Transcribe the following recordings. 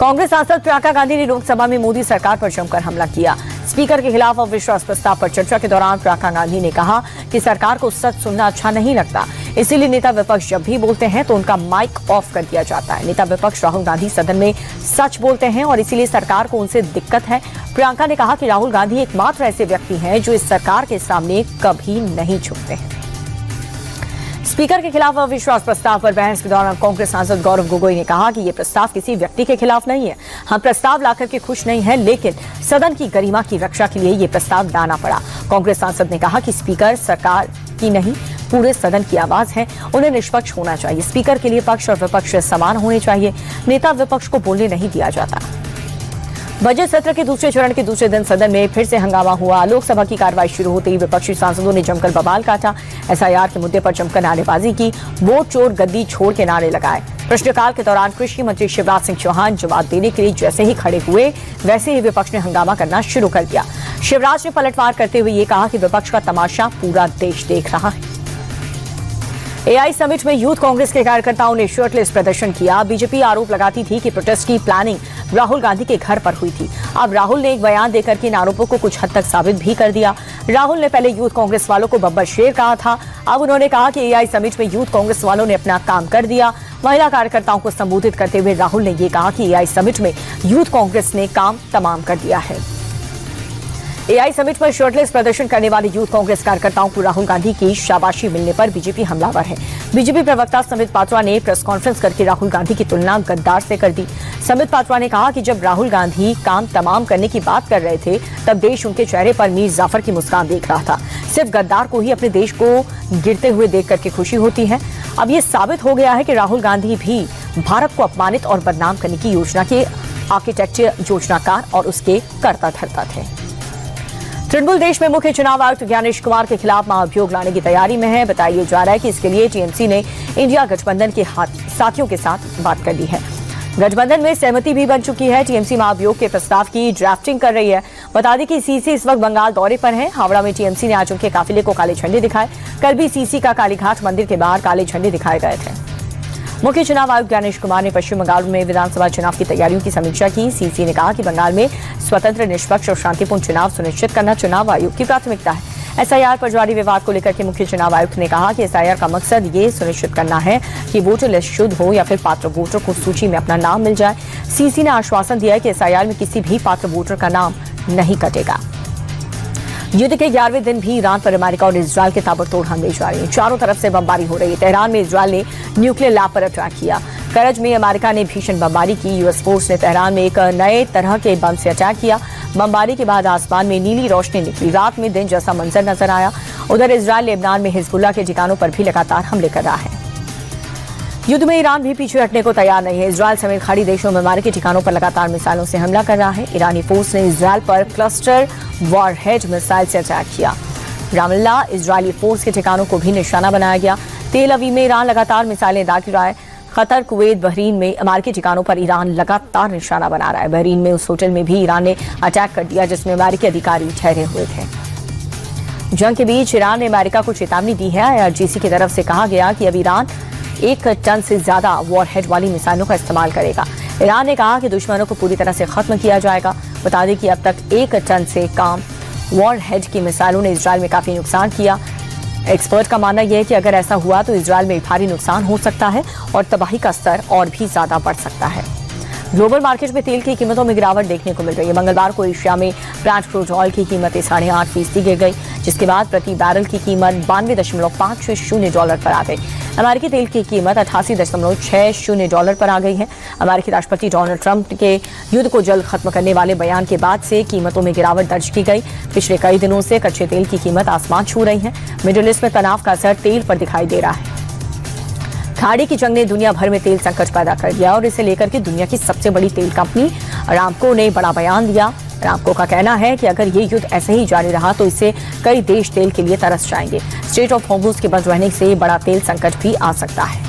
कांग्रेस सांसद प्रियंका गांधी ने लोकसभा में मोदी सरकार पर जमकर हमला किया। स्पीकर के खिलाफ अविश्वास प्रस्ताव पर चर्चा के दौरान प्रियंका गांधी ने कहा कि सरकार को सच सुनना अच्छा नहीं लगता, इसीलिए नेता विपक्ष जब भी बोलते हैं तो उनका माइक ऑफ कर दिया जाता है। नेता विपक्ष राहुल गांधी सदन में सच बोलते हैं और इसीलिए सरकार को उनसे दिक्कत है। प्रियंका ने कहा कि राहुल गांधी एकमात्र ऐसे व्यक्ति हैं जो इस सरकार के सामने कभी नहीं झुकते हैं। स्पीकर के खिलाफ अविश्वास प्रस्ताव पर बहस के दौरान कांग्रेस सांसद गौरव गोगोई ने कहा कि ये प्रस्ताव किसी व्यक्ति के खिलाफ नहीं है। हम प्रस्ताव लाकर के खुश नहीं हैं, लेकिन सदन की गरिमा की रक्षा के लिए ये प्रस्ताव लाना पड़ा। कांग्रेस सांसद ने कहा कि स्पीकर सरकार की नहीं, पूरे सदन की आवाज है, उन्हें निष्पक्ष होना चाहिए। स्पीकर के लिए पक्ष और विपक्ष समान होने चाहिए। नेता विपक्ष को बोलने नहीं दिया जाता। बजट सत्र के दूसरे चरण के दूसरे दिन सदन में फिर से हंगामा हुआ। लोकसभा की कार्रवाई शुरू होते ही विपक्षी सांसदों ने जमकर बवाल काटा। एसआईआर के मुद्दे पर जमकर नारेबाजी की, वोट चोर गद्दी छोड़ के नारे लगाए। प्रश्नकाल के दौरान कृषि मंत्री शिवराज सिंह चौहान जवाब देने के लिए जैसे ही खड़े हुए, वैसे ही विपक्ष ने हंगामा करना शुरू कर दिया। शिवराज ने पलटवार करते हुए ये कहा कि विपक्ष का तमाशा पूरा देश देख रहा है। एआई समिट में यूथ कांग्रेस के कार्यकर्ताओं ने शर्टलेस प्रदर्शन किया। बीजेपी आरोप लगाती थी कि प्रोटेस्ट की प्लानिंग राहुल गांधी के घर पर हुई थी। अब राहुल ने एक बयान देकर के इन आरोपों को कुछ हद तक साबित भी कर दिया। राहुल ने पहले यूथ कांग्रेस वालों को बब्बर शेर कहा था, अब उन्होंने कहा कि एआई समिट में यूथ कांग्रेस वालों ने अपना काम कर दिया। महिला कार्यकर्ताओं को संबोधित करते हुए राहुल ने ये कहा कि एआई समिट में यूथ कांग्रेस ने काम तमाम कर दिया है। एआई समिट पर शर्टलेस प्रदर्शन करने वाले यूथ कांग्रेस कार्यकर्ताओं को राहुल गांधी की शाबाशी मिलने पर बीजेपी हमलावर है। बीजेपी प्रवक्ता संबित पात्रा ने प्रेस कॉन्फ्रेंस करके राहुल गांधी की तुलना गद्दार से कर दी। संबित पात्रा ने कहा कि जब राहुल गांधी काम तमाम करने की बात कर रहे थे, तब देश उनके चेहरे पर मीर जाफर की मुस्कान देख रहा था। सिर्फ गद्दार को ही अपने देश को गिरते हुए देख करके खुशी होती है। अब ये साबित हो गया है कि राहुल गांधी भी भारत को अपमानित और बदनाम करने की योजना के आर्किटेक्चर, योजनाकार और उसके कर्ता धर्ता थे। तृणमूल देश में मुख्य चुनाव आयुक्त ज्ञानेश कुमार के खिलाफ महाभियोग लाने की तैयारी में है। बताया जा रहा है कि इसके लिए टीएमसी ने इंडिया गठबंधन के साथियों के साथ बात कर ली है। गठबंधन में सहमति भी बन चुकी है। टीएमसी महाभियोग के प्रस्ताव की ड्राफ्टिंग कर रही है। बता दें कि सीसी इस वक्त बंगाल दौरे पर है। हावड़ा में टीएमसी ने आज उनके काफिले को काले झंडे दिखाए। कल भी सीसी का कालीघाट मंदिर के बाहर काले झंडे दिखाए गए थे। मुख्य चुनाव आयुक्त ज्ञानेश कुमार ने पश्चिम बंगाल में विधानसभा चुनाव की तैयारियों की समीक्षा की। सीसी ने कहा कि बंगाल में स्वतंत्र, निष्पक्ष और शांतिपूर्ण चुनाव सुनिश्चित करना चुनाव आयोग की प्राथमिकता है। एसआईआर पर जारी विवाद को लेकर के मुख्य चुनाव आयुक्त ने कहा कि एसआईआर का मकसद ये सुनिश्चित करना है कि वोटर लिस्ट शुद्ध हो या फिर पात्र वोटर को सूची में अपना नाम मिल जाए। सीसी ने आश्वासन दिया है कि एसआईआर में किसी भी पात्र वोटर का नाम नहीं कटेगा। युद्ध के 11वें दिन भी ईरान पर अमेरिका और इजरायल के ताबड़तोड़ हमले जारी हैं। चारों तरफ से बमबारी हो रही है। तेहरान में इजरायल ने न्यूक्लियर लैब पर अटैक किया। करज में अमेरिका ने भीषण बमबारी की। यूएस फोर्स ने तेहरान में एक नए तरह के बम से अटैक किया। बमबारी के बाद आसमान में नीली रोशनी निकली। रात में दिन जैसा मंजर नजर आया। उधर इजरायल लेबनान में हिजबुल्लाह के ठिकानों पर भी लगातार हमले कर रहा है। युद्ध में ईरान भी पीछे हटने को तैयार नहीं है। इजरायल समेत खाड़ी देशों में अमेरिकी ठिकानों पर लगातार मिसाइलों से हमला कर रहा है। ईरानी फोर्स ने इजरायल पर क्लस्टर वॉरहेड मिसाइल से अटैक किया। रामल्ला इजरायली फोर्स के ठिकानों को भी निशाना बनाया गया। तेल अवीव में ईरान लगातार मिसाइलें दाग रहा है। कतर, कुवैत, बहरीन में अमेरिकी ठिकानों पर ईरान लगातार निशाना बना रहा है। बहरीन में उस होटल में भी ईरान ने अटैक कर दिया जिसमें अमेरिकी अधिकारी ठहरे हुए थे। जंग के बीच ईरान ने अमेरिका को चेतावनी दी है। आईआरजीसी की तरफ से कहा गया कि अब ईरान 1 टन से ज्यादा वॉरहेड वाली मिसाइलों का इस्तेमाल करेगा। ईरान ने कहा कि दुश्मनों को पूरी तरह से खत्म किया जाएगा। बता दें कि अब तक 1 टन से कम वॉरहेड की मिसाइलों ने इजरायल में काफी नुकसान किया। एक्सपर्ट का मानना यह है कि अगर ऐसा हुआ तो इजरायल में भारी नुकसान हो सकता है और तबाही का स्तर और भी ज्यादा बढ़ सकता है। ग्लोबल मार्केट में तेल की कीमतों में गिरावट देखने को मिल रही है। मंगलवार को एशिया में ब्रेंट क्रूड ऑयल की कीमतें 8.5% गिर गई, जिसके बाद प्रति बैरल की कीमत $92.50 पर आ गई। अमेरिकी तेल की कीमत $88.60 पर आ गई है। अमेरिकी राष्ट्रपति डोनाल्ड ट्रंप के युद्ध को जल्द खत्म करने वाले बयान के बाद से कीमतों में गिरावट दर्ज की गई। पिछले कई दिनों से कच्चे तेल की कीमत आसमान छू रही है। मिडिल ईस्ट में तनाव का असर तेल पर दिखाई दे रहा है। खाड़ी की जंग ने दुनिया भर में तेल संकट पैदा कर दिया और इसे लेकर के दुनिया की सबसे बड़ी तेल कंपनी अरामको ने बड़ा बयान दिया। अरामको का कहना है कि अगर ये युद्ध ऐसे ही जारी रहा तो इससे कई देश तेल के लिए तरस जाएंगे। स्ट्रेट ऑफ हॉर्मुज़ के बंद रहने से बड़ा तेल संकट भी आ सकता है।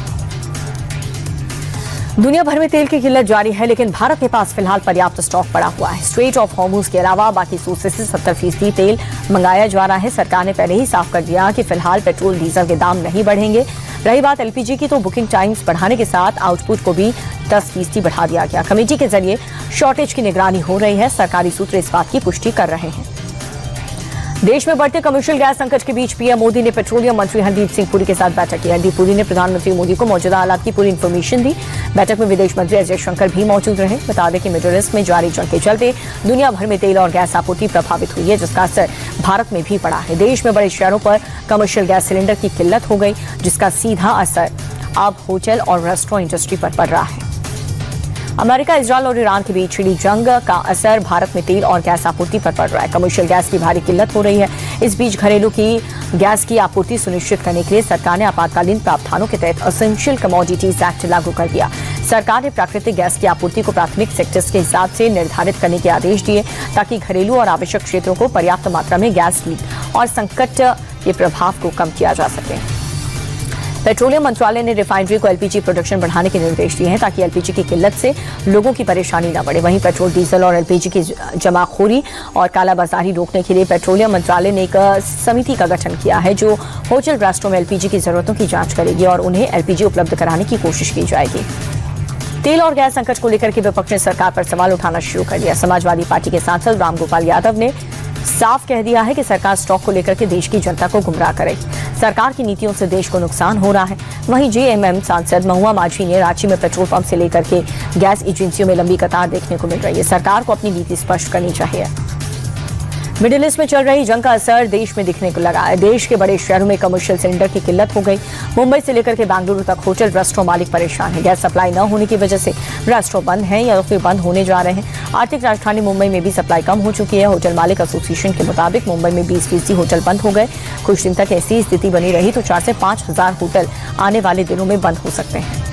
दुनिया भर में तेल की किल्लत जारी है, लेकिन भारत के पास फिलहाल पर्याप्त स्टॉक पड़ा हुआ है। स्ट्रेट ऑफ हॉर्मुज़ के अलावा बाकी सोर्सेज से 70% तेल मंगाया जा रहा है। सरकार ने पहले ही साफ कर दिया कि फिलहाल पेट्रोल डीजल के दाम नहीं बढ़ेंगे। रही बात एलपीजी की, तो बुकिंग टाइम्स बढ़ाने के साथ आउटपुट को भी 10% बढ़ा दिया गया। कमेटी के जरिए शॉर्टेज की निगरानी हो रही है। सरकारी सूत्र इस बात की पुष्टि कर रहे हैं। देश में बढ़ते कमर्शियल गैस संकट के बीच पीएम मोदी ने पेट्रोलियम मंत्री हरदीप सिंह पुरी के साथ बैठक की। हरदीप पुरी ने प्रधानमंत्री मोदी को मौजूदा हालात की पूरी इंफॉर्मेशन दी। बैठक में विदेश मंत्री एस जयशंकर भी मौजूद रहे। बता दें कि मिडिल ईस्ट में जारी जंग के चलते दुनिया भर में तेल और गैस आपूर्ति प्रभावित हुई है, जिसका असर भारत में भी पड़ा है। देश में बड़े शहरों पर कमर्शियल गैस सिलेंडर की किल्लत हो गई, जिसका सीधा असर अब होटल और रेस्टोरेंट इंडस्ट्री पर पड़ रहा है। अमेरिका, इजरायल और ईरान के बीच छिड़ी जंग का असर भारत में तेल और गैस आपूर्ति पर पड़ रहा है। कमर्शियल गैस की भारी किल्लत हो रही है। इस बीच घरेलू की गैस की आपूर्ति सुनिश्चित करने के लिए सरकार ने आपातकालीन प्रावधानों के तहत एसेंशियल कमोडिटीज एक्ट लागू कर दिया। सरकार ने प्राकृतिक गैस की आपूर्ति को प्राथमिक सेक्टर्स के हिसाब से निर्धारित करने के आदेश दिए, ताकि घरेलू और आवश्यक क्षेत्रों को पर्याप्त मात्रा में गैस लीक और संकट के प्रभाव को कम किया जा सके। पेट्रोलियम मंत्रालय ने रिफाइनरी को एलपीजी प्रोडक्शन बढ़ाने के निर्देश दिए हैं, ताकि एलपीजी की किल्लत से लोगों की परेशानी न बढ़े। वहीं पेट्रोल, डीजल और एलपीजी की जमाखोरी और कालाबाजारी रोकने के लिए पेट्रोलियम मंत्रालय ने एक समिति का गठन किया है, जो होटल रेस्टोरेंट में एलपीजी की जरूरतों की जांच करेगी और उन्हें एलपीजी उपलब्ध कराने की कोशिश की जाएगी। तेल और गैस संकट को लेकर के विपक्ष ने सरकार पर सवाल उठाना शुरू कर दिया। समाजवादी पार्टी के सांसद रामगोपाल यादव ने साफ कह दिया है कि सरकार स्टॉक को लेकर के देश की जनता को गुमराह करेगी। सरकार की नीतियों से देश को नुकसान हो रहा है। वहीं जेएमएम सांसद महुआ माझी ने रांची में पेट्रोल पंप से लेकर के गैस एजेंसियों में लंबी कतार देखने को मिल रही है। सरकार को अपनी नीति स्पष्ट करनी चाहिए। मिडिल ईस्ट में चल रही जंग का असर देश में दिखने को लगा है। देश के बड़े शहरों में कमर्शियल सिलेंडर की किल्लत हो गई। मुंबई से लेकर के बेंगलुरु तक होटल, रेस्टोरेंट मालिक परेशान है। गैस सप्लाई न होने की वजह से रेस्टोरेंट बंद हैं या फिर बंद होने जा रहे हैं। आर्थिक राजधानी मुंबई में भी सप्लाई कम हो चुकी है। होटल मालिक एसोसिएशन के मुताबिक मुंबई में 20% होटल बंद हो गए। कुछ दिन तक ऐसी स्थिति बनी रही तो 4 से 5 हजार होटल आने वाले दिनों में बंद हो सकते हैं।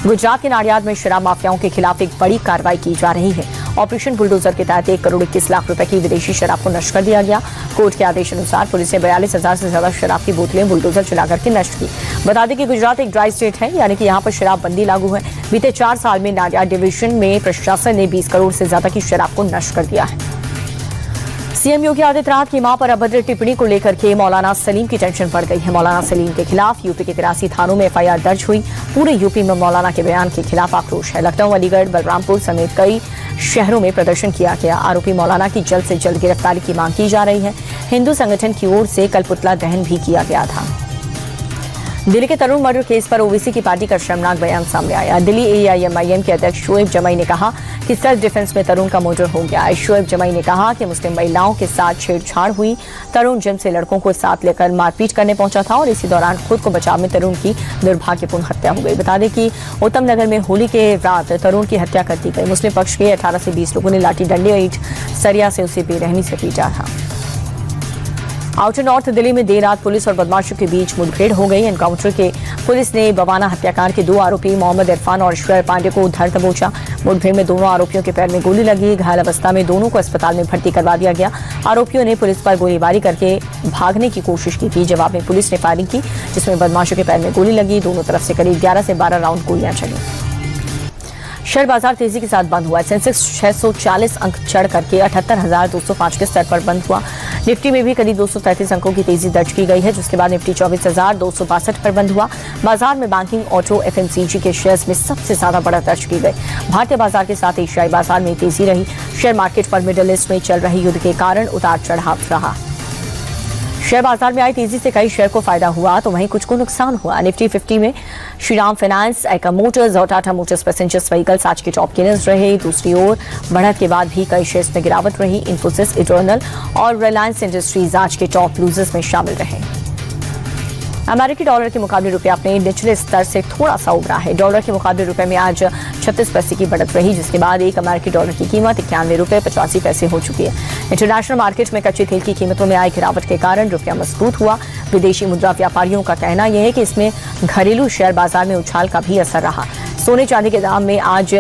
गुजरात के नाडियाद में शराब माफियाओं के खिलाफ एक बड़ी कार्रवाई की जा रही है। ऑपरेशन बुलडोजर के तहत 1 करोड़ 21 लाख रुपए की विदेशी शराब को नष्ट कर दिया गया। कोर्ट के आदेश अनुसार पुलिस ने 42,000 से ज्यादा शराब की बोतलें बुलडोजर चलाकर के नष्ट की। बता दें कि गुजरात एक ड्राई स्टेट है, यानी कि यहाँ पर शराब बंदी लागू है। बीते 4 साल में नाडियाद डिवीजन में प्रशासन ने 20 करोड़ से ज्यादा की शराब को नष्ट कर दिया है। सीएम योगी आदित्यनाथ की मां पर अभद्र टिप्पणी को लेकर के मौलाना सलीम की टेंशन बढ़ गई है। मौलाना सलीम के खिलाफ यूपी के 83 थानों में एफआईआर दर्ज हुई। पूरे यूपी में मौलाना के बयान के खिलाफ आक्रोश है। लखनऊ, अलीगढ़, बलरामपुर समेत कई शहरों में प्रदर्शन किया गया। आरोपी मौलाना की जल्द से जल्द गिरफ्तारी की मांग की जा रही है। हिंदू संगठन की ओर से कल पुतला दहन भी किया गया था। दिल्ली के तरुण मर्डर केस पर ओवैसी की पार्टी का शर्मनाक बयान सामने आया। दिल्ली एआईएमआईएम के अध्यक्ष शोएब जमाई ने कहा कि सेल्फ डिफेंस में तरुण का मर्डर हो गया है। शोएब जमाई ने कहा कि मुस्लिम महिलाओं के साथ छेड़छाड़ हुई। तरुण जिम से लड़कों को साथ लेकर मारपीट करने पहुंचा था और इसी दौरान खुद को बचाव में तरुण की दुर्भाग्यपूर्ण हत्या हो गई। बता दें कि उत्तम नगर में होली के रात तरुण की हत्या कर दी गई। मुस्लिम पक्ष के 18 से 20 लोगों ने लाठी, डंडे और ईंट सरिया से उसे बेरहमी से पीटा था। आउटर नॉर्थ दिल्ली में देर रात पुलिस और बदमाशों के बीच मुठभेड़ हो गई। एनकाउंटर के पुलिस ने बवाना हत्याकांड के 2 आरोपी मोहम्मद इरफान और श्रेय पांडे को धर दबोचा। मुठभेड़ में दोनों आरोपियों के पैर में गोली लगी। घायल अवस्था में दोनों को अस्पताल में भर्ती करवा दिया गया। आरोपियों ने पुलिस पर गोलीबारी करके भागने की कोशिश की थी। जवाब में पुलिस ने फायरिंग की, जिसमें बदमाशों के पैर में गोली लगी। दोनों तरफ से करीब 11 से 12 राउंड गोलियां चली। शेयर बाजार तेजी के साथ बंद हुआ। सेंसेक्स 640 अंक चढ़ करके 78,205 के स्तर पर बंद हुआ। निफ्टी में भी करीब 233 अंकों की तेजी दर्ज की गई है, जिसके बाद निफ्टी 24,262 पर बंद हुआ। बाजार में बैंकिंग, ऑटो, एफएमसीजी के शेयर्स में सबसे ज्यादा बढ़त दर्ज की गई। भारतीय बाजार के साथ एशियाई बाजार में तेजी रही। शेयर मार्केट पर मिडिल ईस्ट में चल रहे युद्ध के कारण उतार चढ़ाव रहा। शेयर बाजार में आई तेजी से कई शेयर को फायदा हुआ तो वहीं कुछ को नुकसान हुआ। निफ्टी 50 में श्रीराम फाइनेंस, एका मोटर्स और टाटा मोटर्स पैसेंजर्स व्हीकल्स आज के टॉप गेनर्स रहे। दूसरी ओर बढ़त के बाद भी कई शेयर्स में गिरावट रही। इन्फोसिस, इटर्नल और रिलायंस इंडस्ट्रीज आज के टॉप लूजर्स में शामिल रहे। अमेरिकी डॉलर के मुकाबले रुपया अपने निचले स्तर से थोड़ा सा उभरा है। डॉलर के मुकाबले रुपए में आज 36 पैसे की बढ़त रही, जिसके बाद एक अमेरिकी डॉलर की कीमत 91 रुपये 85 पैसे हो चुकी है। इंटरनेशनल मार्केट में कच्चे तेल की कीमतों में आई गिरावट के कारण रुपया मजबूत हुआ। विदेशी मुद्रा व्यापारियों का कहना यह है कि इसमें घरेलू शेयर बाजार में उछाल का भी असर रहा। सोने चांदी के दाम में आज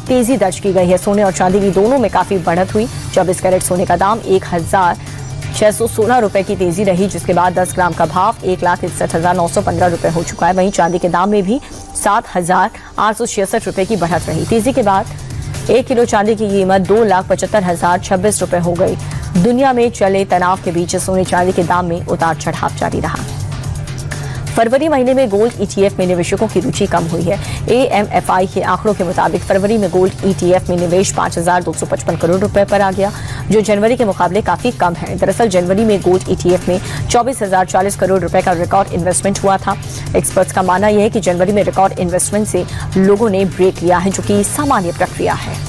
तेजी दर्ज की गई है। सोने और चांदी की दोनों में काफी बढ़त हुई। 24 कैरेट सोने का दाम 1,616 रुपए की तेजी रही, जिसके बाद 10 ग्राम का भाव 1,61,915 रुपए हो चुका है। वहीं चांदी के दाम में भी 7,866 रुपए की बढ़त रही। तेजी के बाद 1 किलो चांदी की कीमत 2,75,026 रुपए हो गई। दुनिया में चले तनाव के बीच सोने चांदी के दाम में उतार चढ़ाव जारी रहा। फरवरी महीने में गोल्ड ETF में निवेशकों की रुचि कम हुई है। AMFI के आंकड़ों के मुताबिक फरवरी में गोल्ड ETF में निवेश 5,255 करोड़ रुपए पर आ गया, जो जनवरी के मुकाबले काफी कम है। दरअसल जनवरी में गोल्ड ETF में 24,040 करोड़ रुपए का रिकॉर्ड इन्वेस्टमेंट हुआ था। एक्सपर्ट्स का मानना यह है कि जनवरी में रिकॉर्ड इन्वेस्टमेंट से लोगों ने ब्रेक लिया है, जो कि सामान्य प्रक्रिया है।